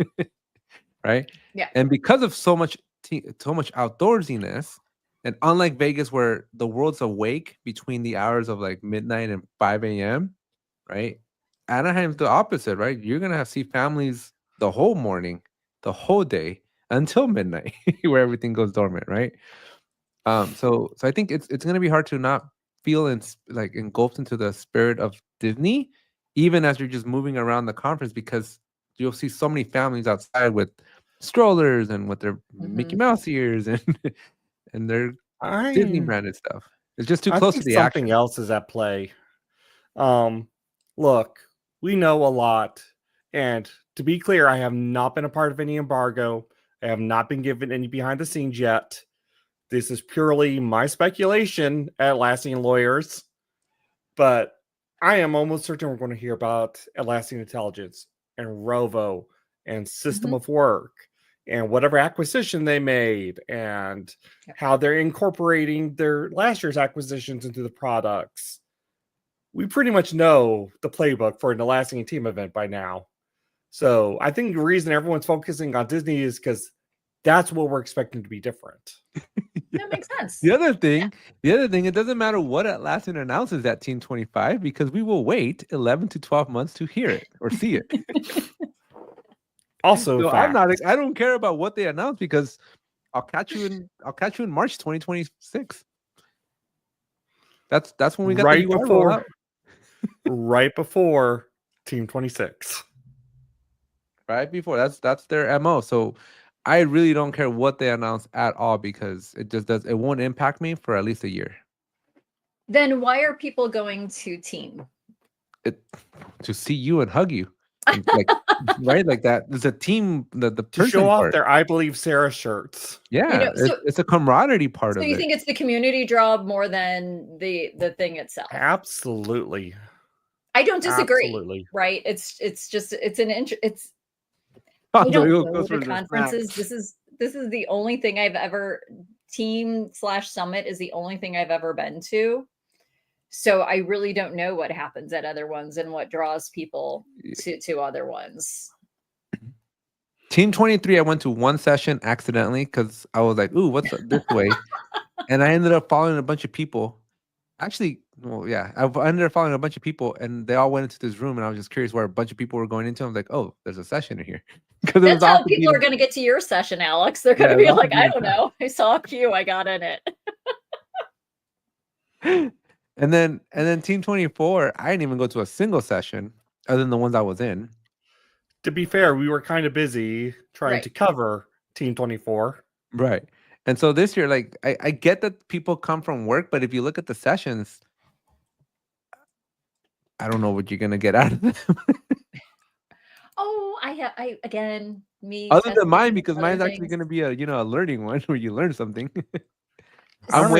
right? Yeah. And because of so much outdoorsiness, and unlike Vegas, where the world's awake between the hours of like midnight and 5 a.m., right? Anaheim's the opposite, right? You're going to see families the whole morning, the whole day until midnight, where everything goes dormant, right? So I think it's going to be hard to not feel like engulfed into the spirit of Disney, even as you're just moving around the conference, because you'll see so many families outside with strollers and with their Mickey Mouse ears and their Disney branded stuff. It's just too close to the something action. else is at play. Look, we know a lot, and to be clear, I have not been a part of any embargo. I have not been given any behind the scenes yet. This is purely my speculation at Atlassian lawyers, but I am almost certain we're going to hear about Atlassian Intelligence and Rovo and System of Work and whatever acquisition they made, and how they're incorporating their last year's acquisitions into the products. We pretty much know the playbook for an Atlassian team event by now. So I think the reason everyone's focusing on Disney is because that's what we're expecting to be different. That makes sense. The other thing, it doesn't matter what Atlassian announces at Team 25, because we will wait 11 to 12 months to hear it or see it. Also, so I don't care about what they announce, because I'll catch you in March 2026. That's when we got right the UI before rollout. right before Team 26. Right before. That's their MO. So I really don't care what they announce at all, because it won't impact me for at least a year. Then why are people going to Team? To see you and hug you. And like, right? Like that. There's a team, the To person show off part. their I Believe Sarah shirts. Yeah, it's a camaraderie part of it. So you think it's the community draw more than the thing itself? Absolutely. I don't disagree. Absolutely. Right? It's an it's. I I don't go to conferences. This is the only thing I've ever Team/Summit is the only thing I've ever been to. So I really don't know what happens at other ones and what draws people to other ones. Team 23, I went to one session accidentally because I was like, ooh, what's this way? And I ended up following a bunch of people. Actually, well, yeah, I ended up following a bunch of people, and they all went into this room, and I was just curious where a bunch of people were going into. I was like, oh, there's a session in here. That's how people are going to get to your session, Alex. They're going to be like, I don't know. I saw a queue. I got in it. And then Team 24, I didn't even go to a single session other than the ones I was in. To be fair, we were kind of busy trying to cover Team 24. Right. And so this year, like, I get that people come from work, but if you look at the sessions, I don't know what you're going to get out of them. Oh, again, me. Other than mine, because mine's actually going to be a learning one where you learn something. I'm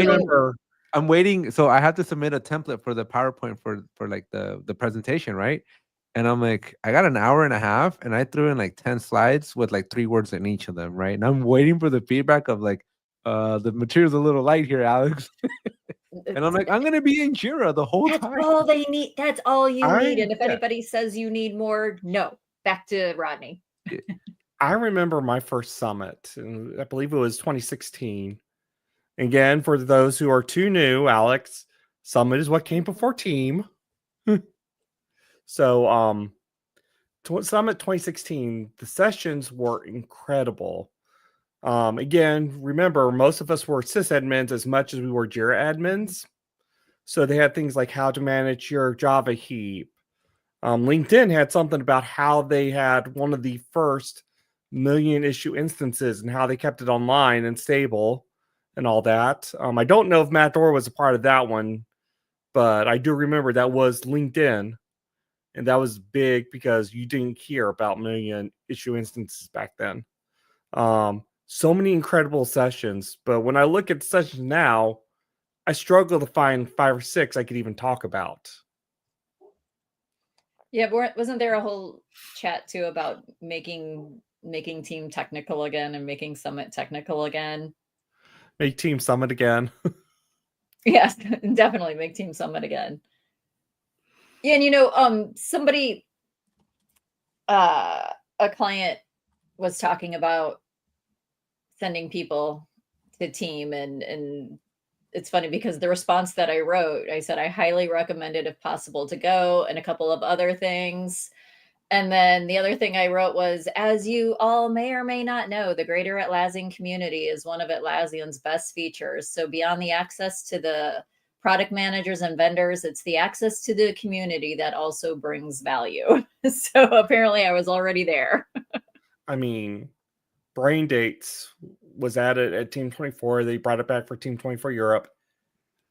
waiting. So I have to submit a template for the PowerPoint for like the presentation, right? And I'm like, I got an hour and a half, and I threw in like 10 slides with like 3 words in each of them, right? And I'm waiting for the feedback of like, the material's a little light here, Alex. And I'm like, I'm gonna be in Jira the whole That's time. all they need. That's all you need. And if yeah. anybody says you need more, no. Back to Rodney. I remember my first summit, and I believe it was 2016. Again, for those who are too new, Alex, summit is what came before team. So, Summit 2016, the sessions were incredible. Again, remember, most of us were sysadmins as much as we were Jira admins. So they had things like how to manage your Java heap. LinkedIn had something about how they had one of the first million issue instances and how they kept it online and stable and all that. I don't know if Matt Dorr was a part of that one, but I do remember that was LinkedIn. And that was big because you didn't hear about million issue instances back then. So many incredible sessions. But when I look at sessions now, I struggle to find 5 or 6 I could even talk about. Yeah, wasn't there a whole chat too about making team technical again and making summit technical again? Make Team Summit again. Yes, definitely make Team Summit again. Yeah, and somebody, a client was talking about sending people to team, and it's funny because the response that I wrote, I said I highly recommend it if possible to go, and a couple of other things. And then the other thing I wrote was, as you all may or may not know, the greater Atlassian community is one of Atlassian's best features. So beyond the access to the product managers and vendors, it's the access to the community that also brings value. So apparently I was already there. I mean, Brain Dates was added at Team 24. They brought it back for Team 24 Europe.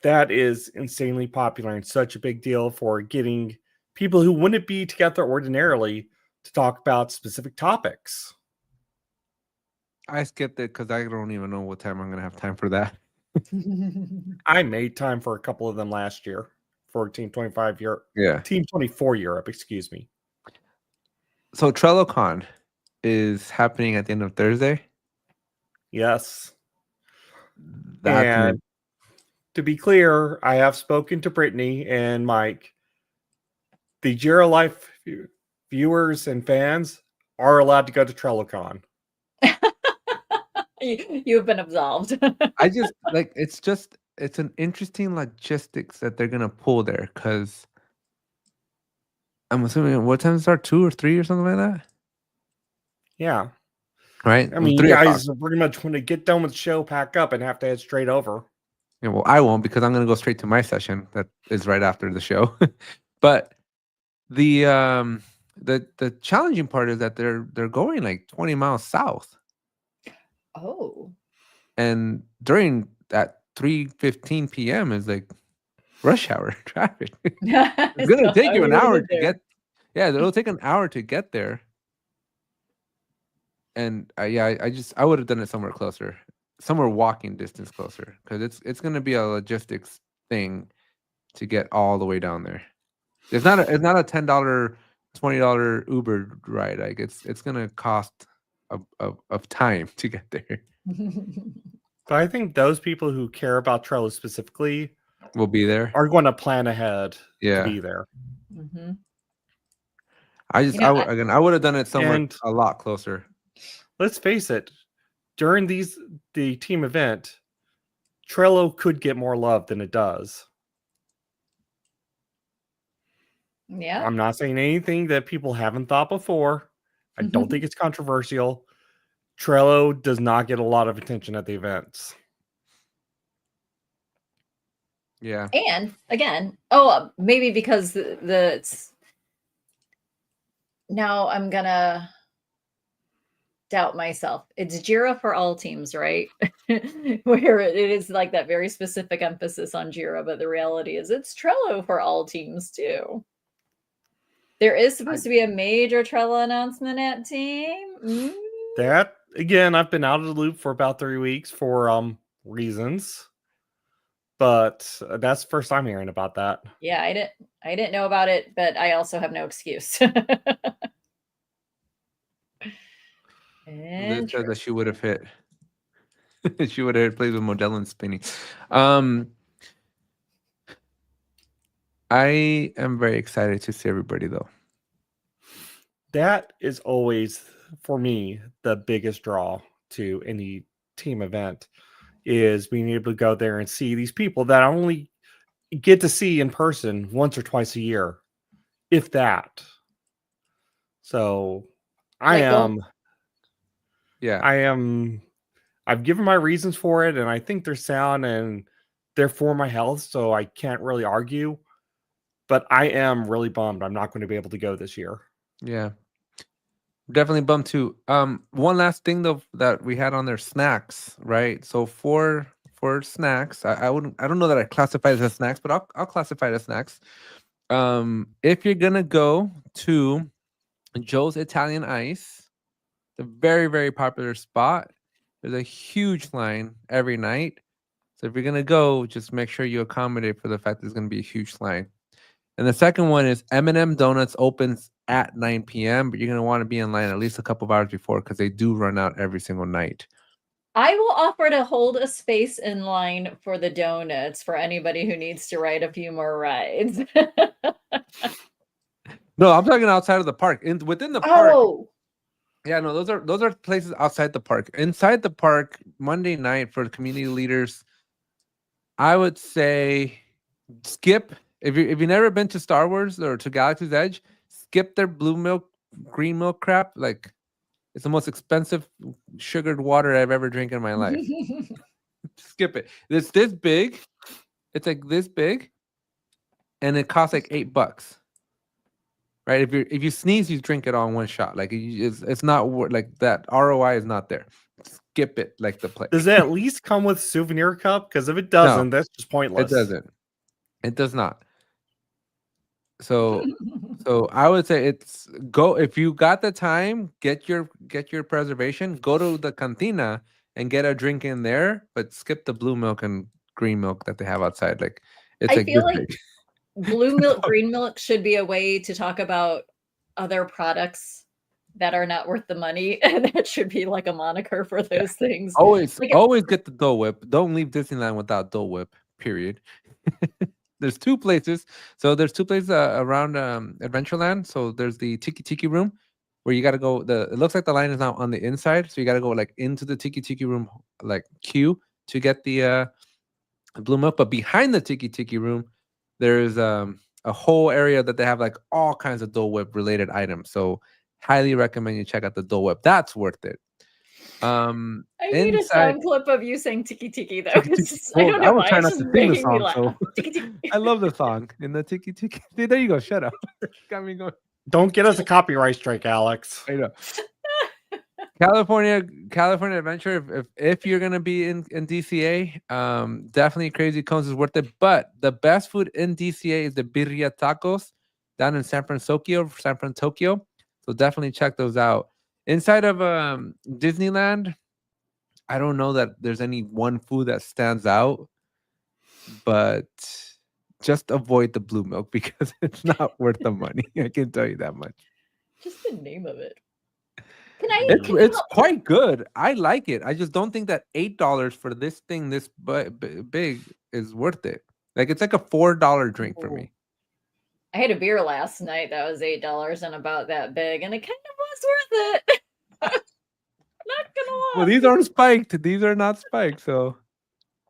That is insanely popular and such a big deal for getting people who wouldn't be together ordinarily to talk about specific topics. I skipped it because I don't even know what time I'm gonna have time for that. I made time for a couple of them last year for Team 25 Europe. Yeah. Team 24 Europe, excuse me. So TrelloCon is happening at the end of Thursday. Yes. That's And to be clear, I have spoken to Brittany and Mike. The Jira Life viewers and fans are allowed to go to TrelloCon. You've been absolved. I just like it's an interesting logistics that they're gonna pull there, because I'm assuming what time does it start, 2 or 3 or something like that, Yeah. right? I mean, you 3 o'clock. guys are pretty much when they get done with the show, pack up and have to head straight over. Yeah, well, I won't, because I'm gonna go straight to my session that is right after the show. But the challenging part is that they're going like 20 miles south, Oh. and during that 3:15 p.m. is like rush hour traffic. It's gonna take you an hour to get. Yeah, it'll take an hour to get there. And I would have done it somewhere closer, somewhere walking distance closer, because it's gonna be a logistics thing to get all the way down there. It's not a $10, $20 Uber ride. Like it's gonna cost of time to get there. But I think those people who care about Trello specifically We'll be there. are going to plan ahead Yeah. to be there. Mm-hmm. I would have done it somewhere And- a lot closer. Let's face it, during the team event, Trello could get more love than it does. Yeah. I'm not saying anything that people haven't thought before. I don't think it's controversial. Trello does not get a lot of attention at the events. Yeah. And again, maybe because now I'm gonna doubt myself. It's Jira for all teams, right? Where it is like that very specific emphasis on Jira, but the reality is it's Trello for all teams too. There is supposed to be a major Trello announcement at team. That again, I've been out of the loop for about 3 weeks for reasons. But that's the first time hearing about that. Yeah, I didn't know about it, but I also have no excuse. Liz said that she would have hit. She would have played with Modelo and Spinny. I am very excited to see everybody though. That is always, for me, the biggest draw to any team event is being able to go there and see these people that I only get to see in person once or twice a year, if that. So Like, I've given my reasons for it, and I think they're sound and they're for my health, so I can't really argue. But I am really bummed I'm not going to be able to go this year. Yeah. Definitely bummed too. One last thing though that we had on there, snacks, right? So for snacks, I don't know that I classify it as snacks, but I'll classify it as snacks. If you're gonna go to Joe's Italian Ice, it's a very, very popular spot. There's a huge line every night. So if you're gonna go, just make sure you accommodate for the fact there's gonna be a huge line. And the second one is M&M Donuts opens at 9 p.m., but you're going to want to be in line at least a couple of hours before because they do run out every single night. I will offer to hold a space in line for the donuts for anybody who needs to ride a few more rides. No, I'm talking outside of the park. Within the park. Oh, Yeah, no, those are places outside the park. Inside the park, Monday night for the community leaders, I would say skip. If you've never been to Star Wars or to Galaxy's Edge, skip their blue milk, green milk crap. Like, it's the most expensive sugared water I've ever drank in my life. Skip it. It's this big. It's like this big, and it costs like $8. Right? If you sneeze, you drink it all in one shot. Like it's not like that. ROI is not there. Skip it, like the place. Does it at least come with souvenir cup? Because if it doesn't, that's just pointless. It doesn't. It does not. So I would say it's go if you got the time, get your preservation, go to the cantina and get a drink in there, but skip the blue milk and green milk that they have outside. Like it's I feel like big. blue milk, green milk should be a way to talk about other products that are not worth the money, and that should be like a moniker for those things. Always get the Dole Whip. Don't leave Disneyland without Dole Whip. Period. There's two places. So there's two places around Adventureland. So there's the Tiki Room where you got to go. It looks like the line is now on the inside. So you got to go like into the Tiki Room, like queue to get the blue milk. But behind the Tiki Room, there's a whole area that they have like all kinds of Dole Whip related items. So highly recommend you check out the Dole Whip. That's worth it. I need a sound clip of you saying Tiki though. I was trying not to sing the song. So I love the song in the Tiki. There you go. Shut up. Got me going. Don't get us a copyright strike, Alex. I know. California Adventure. If you're gonna be in DCA, definitely Crazy Cones is worth it. But the best food in DCA is the birria tacos down in San Francisco. So definitely check those out. Inside of Disneyland, I don't know that there's any one food that stands out, but just avoid the blue milk because it's not worth the money. I can tell you that much. Just the name of it. It's quite good. I like it. I just don't think that $8 for this thing this big is worth it. Like it's like a $4 drink for me. I had a beer last night that was $8 and about that big, and it kind of was worth it. Not gonna lie. Well, these aren't spiked. These are not spiked. So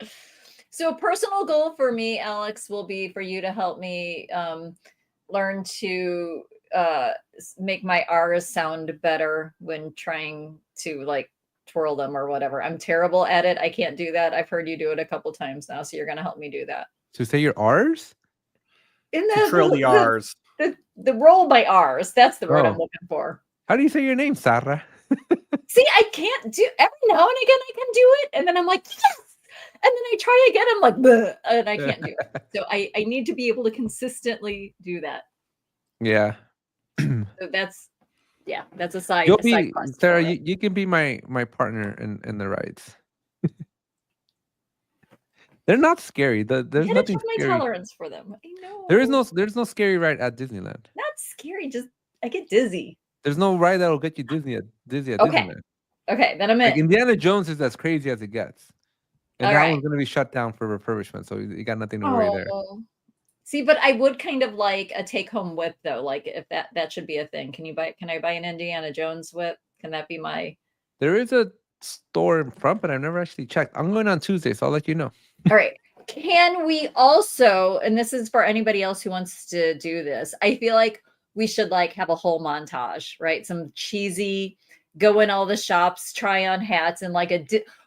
a personal goal for me, Alex, will be for you to help me learn to make my R's sound better when trying to like twirl them or whatever. I'm terrible at it. I can't do that. I've heard you do it a couple times now, so you're gonna help me do that. To say your R's? In the trill the R's. The roll by R's. That's the word I'm looking for. How do you say your name, Sarah? See, I can't do every now and again I can do it, and then I'm like, yes. And then I try again, I'm like, bleh, and I can't do it. So I need to be able to consistently do that. Yeah. So that's a side. You'll be Sarah. You can be my partner in the rides. They're not scary. There's nothing scary. My tolerance for them. I know. There's no scary ride at Disneyland. Not scary. Just I get dizzy. There's no ride that'll get you dizzy at Disneyland. Okay, then I'm in. Like Indiana Jones is as crazy as it gets, and All that right. one's gonna be shut down for refurbishment. So you got nothing to worry there. See, but I would kind of like a take-home whip though. Like if that should be a thing. Can I buy an Indiana Jones whip? Can that be my? There is a store in front, but I've never actually checked. I'm going on Tuesday, so I'll let you know. All right. Can we also, and this is for anybody else who wants to do this, I feel like we should like have a whole montage, right? Some cheesy, go in all the shops, try on hats, and like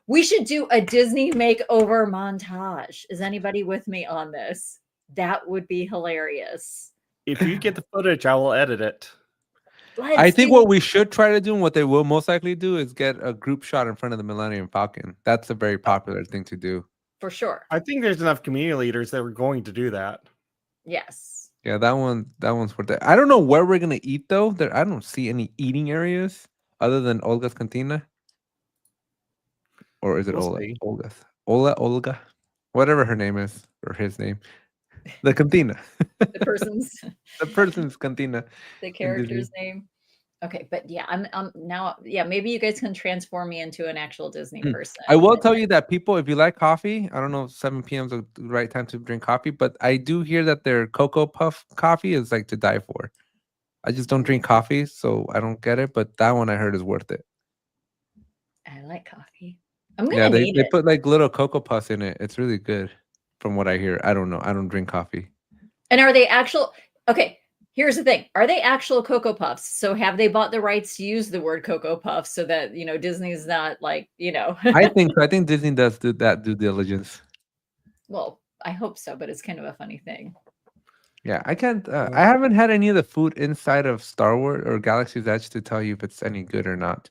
we should do a Disney makeover montage. Is anybody with me on this? That would be hilarious. If you get the footage, I will edit it. I think what we should try to do, and what they will most likely do, is get a group shot in front of the Millennium Falcon. That's a very popular thing to do. For sure. I think there's enough community leaders that are going to do that. Yes. Yeah, that one's worth it. I don't know where we're gonna eat though. I don't see any eating areas other than Olga's Cantina. Or is it We'll Ola? see. Olga, whatever her name is or his name. The Cantina. The person's Cantina. The character's name. Okay, but yeah, I'm now. Yeah, maybe you guys can transform me into an actual Disney person. I will tell you that people, if you like coffee, I don't know if 7 p.m. is the right time to drink coffee, but I do hear that their Cocoa Puff coffee is like to die for. I just don't drink coffee, so I don't get it. But that one I heard is worth it. I like coffee. I'm gonna they put like little Cocoa Puffs in it. It's really good, from what I hear. I don't know. I don't drink coffee. And are they actual? Okay. Here's the thing. Are they actual Cocoa Puffs? So have they bought the rights to use the word Cocoa Puffs so that, Disney's not like, I think Disney does do that due diligence. Well, I hope so, but it's kind of a funny thing. Yeah, I can't. I haven't had any of the food inside of Star Wars or Galaxy's Edge to tell you if it's any good or not.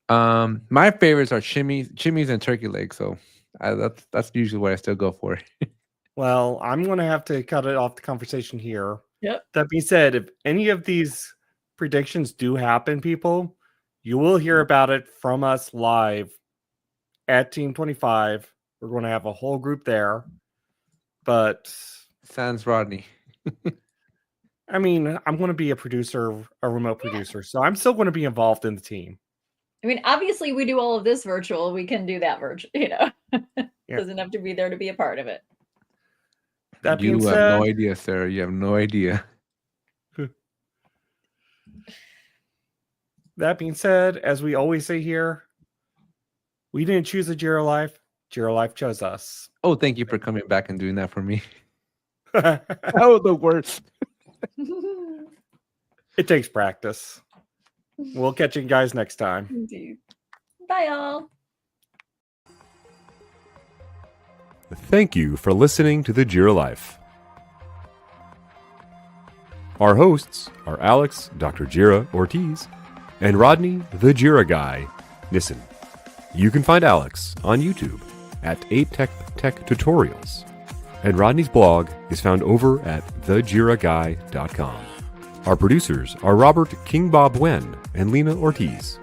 My favorites are chimneys and turkey legs. So that's usually what I still go for. Well, I'm going to have to cut it off the conversation here. Yep. That being said, if any of these predictions do happen, people, you will hear about it from us live at Team 25. We're going to have a whole group there. But sans Rodney. I mean, I'm going to be a producer, a remote producer, so I'm still going to be involved in the team. I mean, obviously, we do all of this virtual. We can do that virtual, Doesn't have to be there to be a part of it. That being you said, have no idea, Sarah. You have no idea. That being said, as we always say here, we didn't choose the Jira Life. Jira Life chose us. Oh, thank you for coming back and doing that for me. That was the worst. It takes practice. We'll catch you guys next time. Indeed. Bye, all. Thank you for listening to the Jira Life. Our hosts are Alex, Dr. Jira Ortiz, and Rodney, the Jira Guy, Nissen. You can find Alex on YouTube at 8Tech Tutorials, and Rodney's blog is found over at thejiraguy.com. Our producers are Robert King Bob Wen and Lina Ortiz.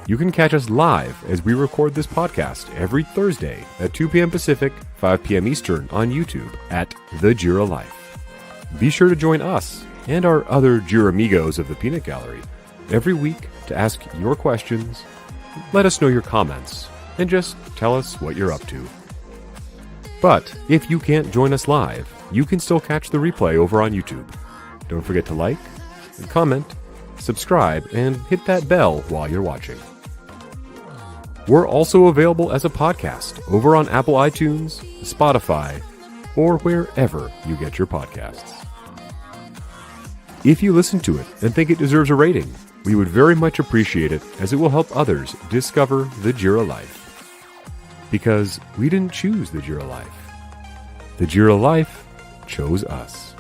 You can catch us live as we record this podcast every Thursday at 2 p.m. Pacific, 5 p.m. Eastern on YouTube at The Jira Life. Be sure to join us and our other Jira Amigos of the Peanut Gallery every week to ask your questions, let us know your comments, and just tell us what you're up to. But if you can't join us live, you can still catch the replay over on YouTube. Don't forget to like, comment, subscribe, and hit that bell while you're watching. We're also available as a podcast over on Apple iTunes, Spotify, or wherever you get your podcasts. If you listen to it and think it deserves a rating, we would very much appreciate it, as it will help others discover the Jira Life. Because we didn't choose the Jira Life. The Jira Life chose us.